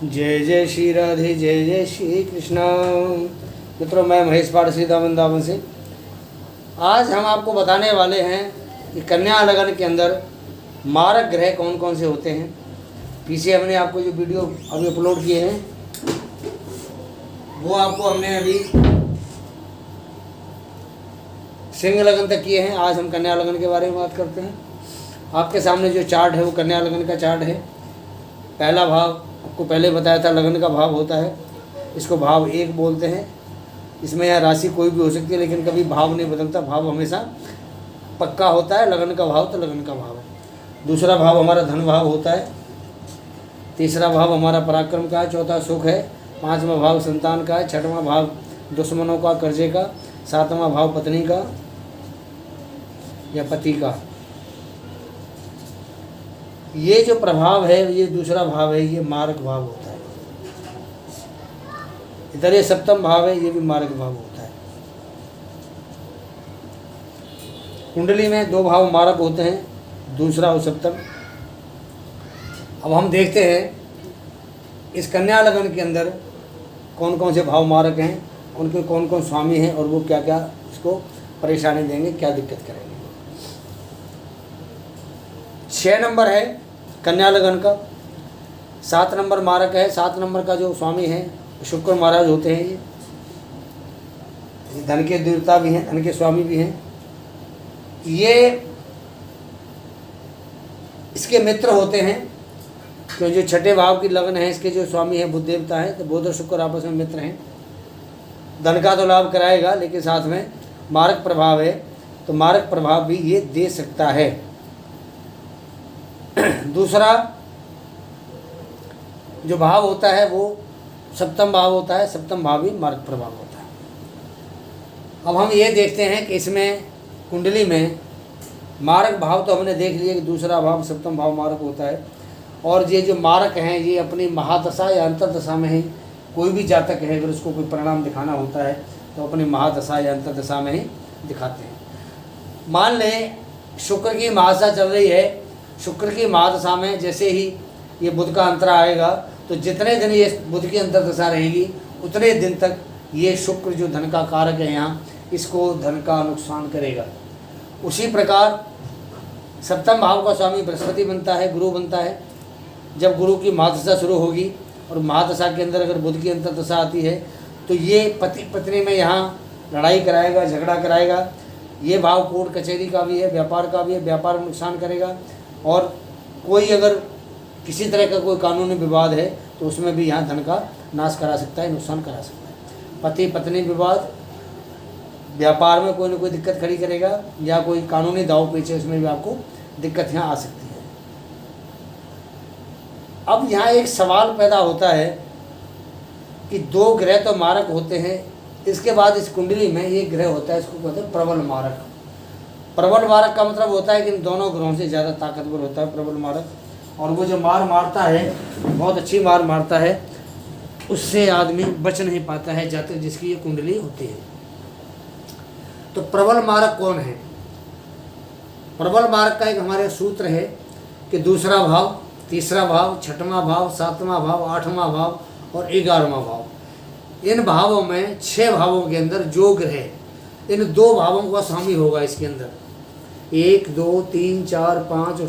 जय जय श्री राधे, जय जय श्री कृष्णा। मित्रों, मैं महेश पारसी वृंदावन से। आज हम आपको बताने वाले हैं कि कन्या लगन के अंदर मारक ग्रह कौन कौन से होते हैं। पीछे हमने आपको जो वीडियो अभी अपलोड किए हैं वो आपको हमने अभी सिंह लगन तक किए हैं। आज हम कन्या लगन के बारे में बात करते हैं। आपके सामने जो चार्ट है वो कन्या लगन का चार्ट है। पहला भाव आपको पहले बताया था, लगन का भाव होता है, इसको भाव 1 बोलते हैं। इसमें यह राशि कोई भी हो सकती है, लेकिन कभी भाव नहीं बदलता, भाव हमेशा पक्का होता है। लगन का भाव तो लगन का भाव है। दूसरा भाव हमारा धन भाव होता है। तीसरा भाव हमारा पराक्रम का है। चौथा सुख है। पांचवा भाव संतान का है। छठवां भाव दुश्मनों का, कर्जे का। सातवां भाव पत्नी का या पति का। ये जो प्रभाव है, ये दूसरा भाव है, ये मारक भाव होता है। इधर ये सप्तम भाव है, ये भी मारक भाव होता है। कुंडली में 2 भाव मारक होते हैं, दूसरा और सप्तम। अब हम देखते हैं इस कन्या लगन के अंदर कौन कौन से भाव मारक हैं, उनके कौन कौन स्वामी हैं और वो क्या क्या इसको परेशानी देंगे, क्या दिक्कत करेंगे। 6 नंबर है कन्या लगन का। 7 नंबर मारक है। 7 नंबर का जो स्वामी है शुक्र महाराज होते हैं। ये धन के देवता भी हैं, धन के स्वामी भी हैं। ये इसके मित्र होते हैं, क्योंकि जो छठे भाव की लगन है इसके जो स्वामी है बुध देवता है, तो बुध और शुक्र आपस में मित्र हैं। धन का तो लाभ कराएगा, लेकिन साथ में मारक प्रभाव है, तो मारक प्रभाव भी ये दे सकता है। दूसरा जो भाव होता है वो सप्तम भाव होता है। सप्तम भाव भी मारक प्रभाव होता है। अब हम ये देखते हैं कि इसमें कुंडली में मारक भाव तो हमने देख लिया कि दूसरा भाव सप्तम भाव मारक होता है। और ये जो मारक हैं ये अपनी महादशा या अंतर्दशा में ही, कोई भी जातक है अगर उसको कोई परिणाम दिखाना होता है तो अपनी महादशा या अंतर्दशा में ही दिखाते हैं। मान लें शुक्र की महादशा चल रही है, शुक्र की महादशा में जैसे ही ये बुध का अंतरा आएगा तो जितने दिन ये बुध की अंतर्दशा रहेगी उतने दिन तक ये शुक्र जो धन का कारक है यहाँ, इसको धन का नुकसान करेगा। उसी प्रकार सप्तम भाव का स्वामी बृहस्पति बनता है, गुरु बनता है। जब गुरु की महादशा शुरू होगी और महादशा के अंदर अगर बुध की अंतर्दशा आती है तो ये पति पत्नी में यहाँ लड़ाई कराएगा, झगड़ा कराएगा। ये भाव कोर्ट कचहरी का भी है, व्यापार का भी है, व्यापार में नुकसान करेगा। और कोई अगर किसी तरह का कोई कानूनी विवाद है तो उसमें भी यहाँ धन का नाश करा सकता है, नुकसान करा सकता है। पति पत्नी विवाद, व्यापार में कोई ना कोई दिक्कत खड़ी करेगा, या कोई कानूनी दाव पेच है उसमें भी आपको दिक्कत यहाँ आ सकती है। अब यहाँ एक सवाल पैदा होता है कि 2 ग्रह तो मारक होते हैं, इसके बाद इस कुंडली में ये ग्रह होता है, इसको कहते हैं प्रबल मारक। प्रबल मारक का मतलब होता है कि इन दोनों ग्रहों से ज़्यादा ताकतवर होता है प्रबल मारक। और वो जो मार मारता है, बहुत अच्छी मार मारता है, उससे आदमी बच नहीं पाता है जातक जिसकी ये कुंडली होती है। तो प्रबल मारक कौन है? प्रबल मारक का एक हमारे सूत्र है कि दूसरा भाव, तीसरा भाव, छठवां भाव, सातवां भाव, 8वां भाव और 11वां भाव। इन भावों में 6 भावों के अंदर जो ग्रह इन 2 भावों का स्वामी होगा इसके अंदर, 1 2 3 4 5 और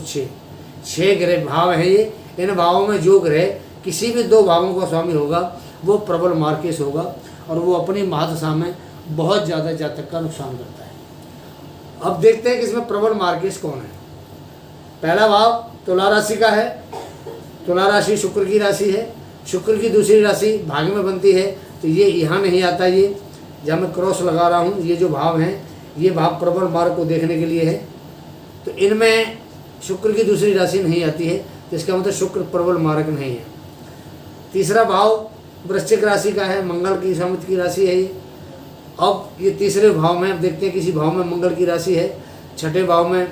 6 ग्रह भाव है ये। इन भावों में जो ग्रह किसी भी 2 भावों का स्वामी होगा वो प्रबल मार्केश होगा, और वो अपनी महादशा में बहुत ज़्यादा जातक का नुकसान करता है। अब देखते हैं कि इसमें प्रबल मार्केश कौन है। पहला भाव तुला राशि का है। तुला राशि शुक्र की राशि है। शुक्र की दूसरी राशि भाग्य में बनती है, तो ये यहाँ नहीं आता। ये जहाँ मैं क्रॉस लगा रहा हूँ, ये जो भाव हैं ये भाव प्रबल मार्ग को देखने के लिए है। तो इनमें शुक्र की दूसरी राशि नहीं आती है, तो इसका मतलब शुक्र प्रबल मार्ग नहीं है। तीसरा भाव वृश्चिक राशि का है, मंगल की समित की राशि है ये। अब ये तीसरे भाव में, अब देखते हैं किसी भाव में मंगल की राशि है, छठे भाव में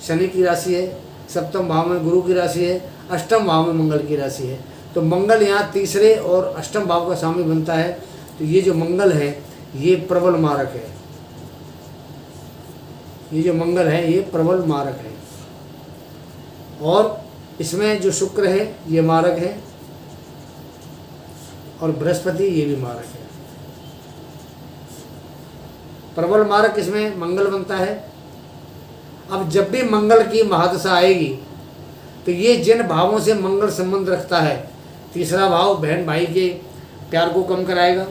शनि की राशि है, सप्तम भाव में गुरु की राशि है, अष्टम भाव में मंगल की राशि है। तो मंगल यहाँ तीसरे और अष्टम भाव का स्वामी बनता है। तो ये जो मंगल है ये प्रबल मारक है। ये जो मंगल है ये प्रबल मारक है। और इसमें जो शुक्र है ये मारक है, और बृहस्पति ये भी मारक है। प्रबल मारक इसमें मंगल बनता है। अब जब भी मंगल की महादशा आएगी तो ये जिन भावों से मंगल संबंध रखता है, तीसरा भाव बहन भाई के प्यार को कम कराएगा,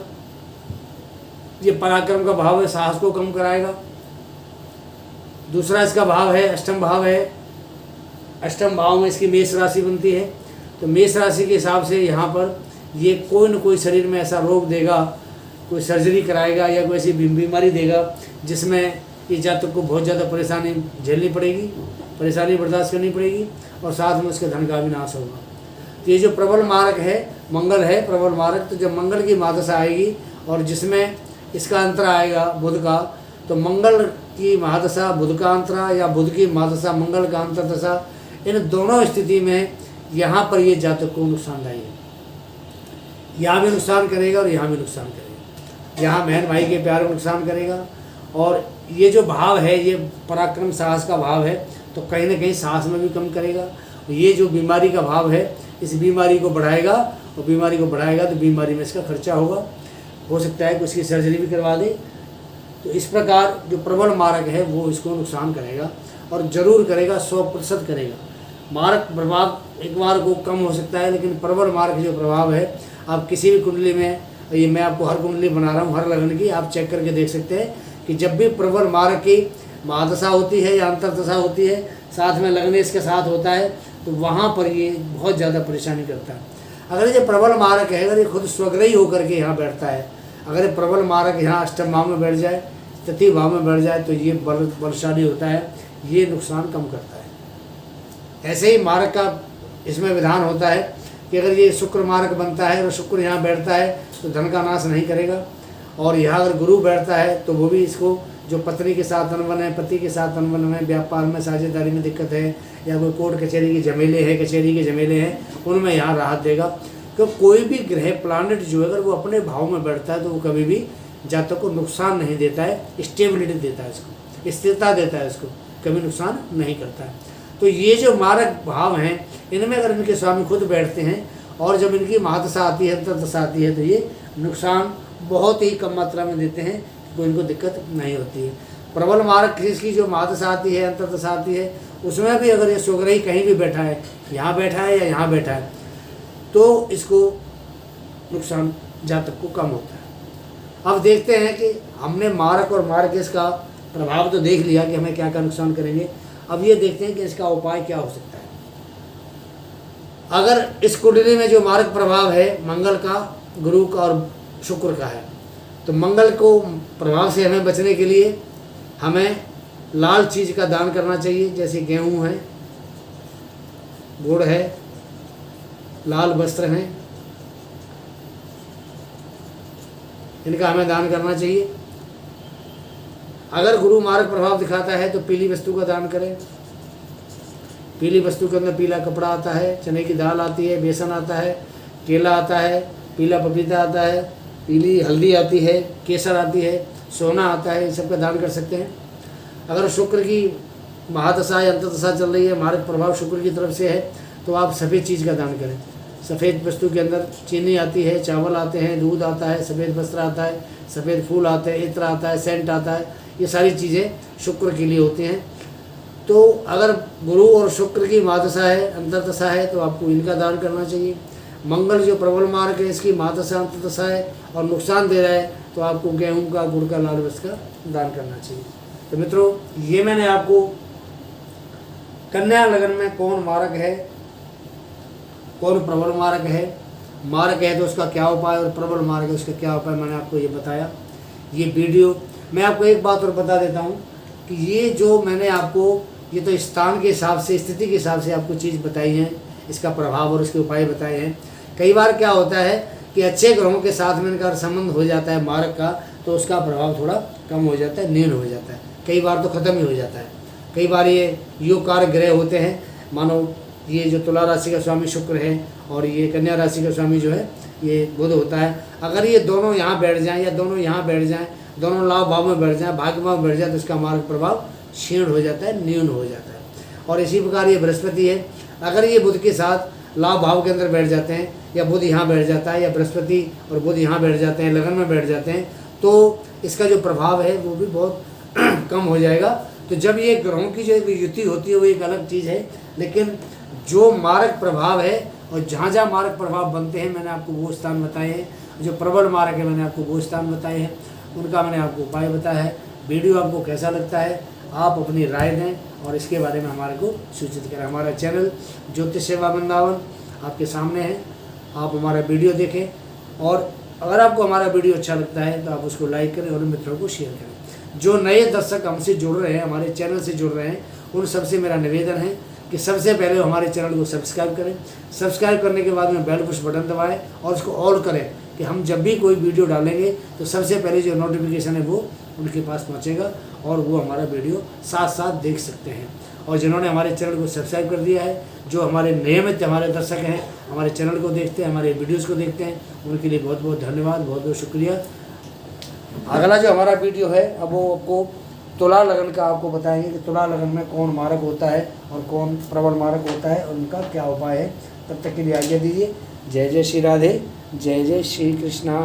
ये पराक्रम का भाव है, साहस को कम कराएगा। दूसरा इसका भाव है अष्टम भाव है, अष्टम भाव में इसकी मेष राशि बनती है। तो मेष राशि के हिसाब से यहाँ पर ये कोई न कोई शरीर में ऐसा रोग देगा, कोई सर्जरी कराएगा या कोई ऐसी बीमारी देगा जिसमें ये जातक को बहुत ज़्यादा परेशानी झेलनी पड़ेगी, परेशानी बर्दाश्त करनी पड़ेगी और साथ में उसके धन का भी नाश होगा। तो ये जो प्रबल मारक है मंगल है, प्रबल मारक, तो जब मंगल की महादशा आएगी और जिसमें इसका अंतरा आएगा बुध का, तो मंगल की महादशा बुध का अंतरा या बुध की महादशा मंगल का अंतरदशा, इन दोनों स्थिति में यहाँ पर ये जातक को नुकसानदायी है। यहाँ भी नुकसान करेगा और यहाँ भी नुकसान करेगा। यहाँ बहन भाई के प्यार को नुकसान करेगा और ये जो भाव है ये पराक्रम साहस का भाव है, तो कहीं ना कहीं साहस में भी कम करेगा। ये जो बीमारी का भाव है इस बीमारी को बढ़ाएगा और बीमारी को बढ़ाएगा तो बीमारी में इसका खर्चा होगा, हो सकता है कि उसकी सर्जरी भी करवा दे। तो इस प्रकार जो प्रबल मारक है वो इसको नुकसान करेगा और ज़रूर करेगा, 100% करेगा। मारक प्रभाव एक बार को कम हो सकता है, लेकिन प्रबल मारक जो प्रभाव है आप किसी भी कुंडली में, ये मैं आपको हर कुंडली बना रहा हूँ हर लगन की, आप चेक करके देख सकते हैं कि जब भी प्रबल मारक की महादशा होती है या अंतरदशा होती है, साथ में लगने इसके साथ होता है, तो वहाँ पर ये बहुत ज़्यादा परेशानी करता है। अगर ये प्रबल मारक है, अगर ये खुद स्वग्रही होकर के यहाँ बैठता है, अगर ये प्रबल मारक यहाँ अष्टम भाव में बैठ जाए, तृतीय भाव में बैठ जाए, तो ये बलशाली होता है, ये नुकसान कम करता है। ऐसे ही मारक का इसमें विधान होता है कि अगर ये शुक्र मारक बनता है और शुक्र यहाँ बैठता है तो धन का नाश नहीं करेगा, और यहाँ अगर गुरु बैठता है तो वो भी इसको, जो पत्नी के साथ अनबन है, पति के साथ अनबन है, व्यापार में साझेदारी में दिक्कत है या कोई कोर्ट कचहरी की झमेले है, कचहरी के झमेले हैं, उनमें यहाँ राहत देगा। क्योंकि कोई भी ग्रह प्लानेट जो है अगर वो अपने भाव में बैठता है तो वो कभी भी जातक को नुकसान नहीं देता है, स्टेबिलिटी देता है, इसको स्थिरता देता है, इसको कभी नुकसान नहीं करता है। तो ये जो मारक भाव हैं इनमें अगर इनके स्वामी खुद बैठते हैं और जब इनकी महादशा आती है, अंतरदशा आती है, तो ये नुकसान बहुत ही कम मात्रा में देते हैं, तो इनको दिक्कत नहीं होती है। प्रबल मारक जिसकी जो महादशा आती है, अंतरदशा आती है, उसमें भी अगर ये स्वग्रही कहीं भी बैठा है, यहाँ बैठा है या यहाँ बैठा है, तो इसको नुकसान जातक को कम होता है। अब देखते हैं कि हमने मारक और मारकेश का प्रभाव तो देख लिया कि हमें क्या क्या नुकसान करेंगे। अब ये देखते हैं कि इसका उपाय क्या हो सकता है। अगर इस कुंडली में जो मारक प्रभाव है मंगल का, गुरु का और शुक्र का है, तो मंगल को प्रभाव से हमें बचने के लिए हमें लाल चीज़ का दान करना चाहिए, जैसे गेहूं है, गुड़ है, लाल वस्त्र हैं, इनका हमें दान करना चाहिए। अगर गुरु मारक प्रभाव दिखाता है तो पीली वस्तु का दान करें। पीली वस्तु के अंदर पीला कपड़ा आता है, चने की दाल आती है, बेसन आता है, केला आता है, पीला पपीता आता है, पीली हल्दी आती है, केसर आती है, सोना आता है, इन सब का दान कर सकते हैं। अगर शुक्र की महादशा या अंतरदशा चल रही है, मारक प्रभाव शुक्र की तरफ से है, तो आप सफ़ेद चीज़ का दान करें। सफ़ेद वस्तु के अंदर चीनी आती है, चावल आते हैं, दूध आता है, सफ़ेद वस्त्र आता है, सफ़ेद फूल आते हैं, इत्र आता है, सेंट आता है, ये सारी चीज़ें शुक्र के लिए होती हैं। तो अगर गुरु और शुक्र की महादशा है, अंतरदशा है, तो आपको इनका दान करना चाहिए। मंगल जो प्रबल मारक है, इसकी महादशा अंतरदशा है और नुकसान दे रहा है, तो आपको गेहूं का, गुड़ का, लाल वस्त्र का दान करना चाहिए। तो मित्रों, ये मैंने आपको कन्या लगन में कौन मारक है, कौन प्रबल मारक है तो उसका क्या उपाय, और प्रबल मारक है उसका क्या उपाय, मैंने आपको ये बताया। ये वीडियो मैं आपको एक बात और बता देता हूँ कि ये जो मैंने आपको, ये तो स्थान के हिसाब से, स्थिति के हिसाब से आपको चीज़ बताई है, इसका प्रभाव और उसके उपाय बताए हैं। कई बार क्या होता है कि अच्छे ग्रहों के साथ में इनका संबंध हो जाता है मारक का, तो उसका प्रभाव थोड़ा कम हो जाता है, न्यून हो जाता है, कई बार तो ख़त्म ही हो जाता है। कई बार ये योग ग्रह होते हैं, मानो ये जो तुला राशि का स्वामी शुक्र है और ये कन्या राशि का स्वामी जो है ये बुध होता है। अगर ये दोनों यहाँ बैठ जाएँ या दोनों यहाँ बैठ जाएँ, दोनों लाभ भाव में बैठ जाएँ, भाग्य भाव में बैठ जाए, तो इसका मार्ग प्रभाव क्षीण हो जाता है, न्यून हो जाता है। और इसी प्रकार ये बृहस्पति है, अगर ये बुध के साथ लाभ भाव के अंदर बैठ जाते हैं, या बुध यहाँ बैठ जाता है, या बृहस्पति और बुध यहाँ बैठ जाते हैं, लगन में बैठ जाते हैं, तो इसका जो प्रभाव है वो भी बहुत कम हो जाएगा। तो जब ये ग्रहों की जो युति होती है वो एक अलग चीज़ है, लेकिन जो मारक प्रभाव है और जहाँ जहाँ मारक प्रभाव बनते हैं मैंने आपको वो स्थान बताए हैं, जो प्रबल मारक है मैंने आपको वो स्थान बताए हैं, उनका मैंने आपको उपाय बताया है। वीडियो आपको कैसा लगता है आप अपनी राय दें और इसके बारे में हमारे को सूचित करें। हमारा चैनल ज्योतिष सेवा वृंदावन आपके सामने है, आप हमारा वीडियो देखें, और अगर आपको हमारा वीडियो अच्छा लगता है तो आप उसको लाइक करें और मित्रों को शेयर करें। जो नए दर्शक हमसे जुड़ रहे हैं, हमारे चैनल से जुड़ रहे हैं, उन सबसे मेरा निवेदन है कि सबसे पहले हमारे चैनल को सब्सक्राइब करें। सब्सक्राइब करने के बाद में बेल पुश बटन दबाएं और उसको ऑल करें कि हम जब भी कोई वीडियो डालेंगे तो सबसे पहले जो नोटिफिकेशन है वो उनके पास पहुंचेगा और वो हमारा वीडियो साथ साथ देख सकते हैं। और जिन्होंने हमारे चैनल को सब्सक्राइब कर दिया है, जो हमारे नियमित हमारे दर्शक हैं, हमारे चैनल को देखते हैं, हमारे वीडियोज़ को देखते हैं, उनके लिए बहुत बहुत धन्यवाद, बहुत बहुत शुक्रिया। अगला जो हमारा वीडियो है अब वो आपको तुला लगन का आपको बताएंगे कि तुला लगन में कौन मारक होता है और कौन प्रबल मारक होता है और उनका क्या उपाय है। तब तक के लिए आज्ञा दीजिए। जय जय श्री राधे, जय जय श्री कृष्णा।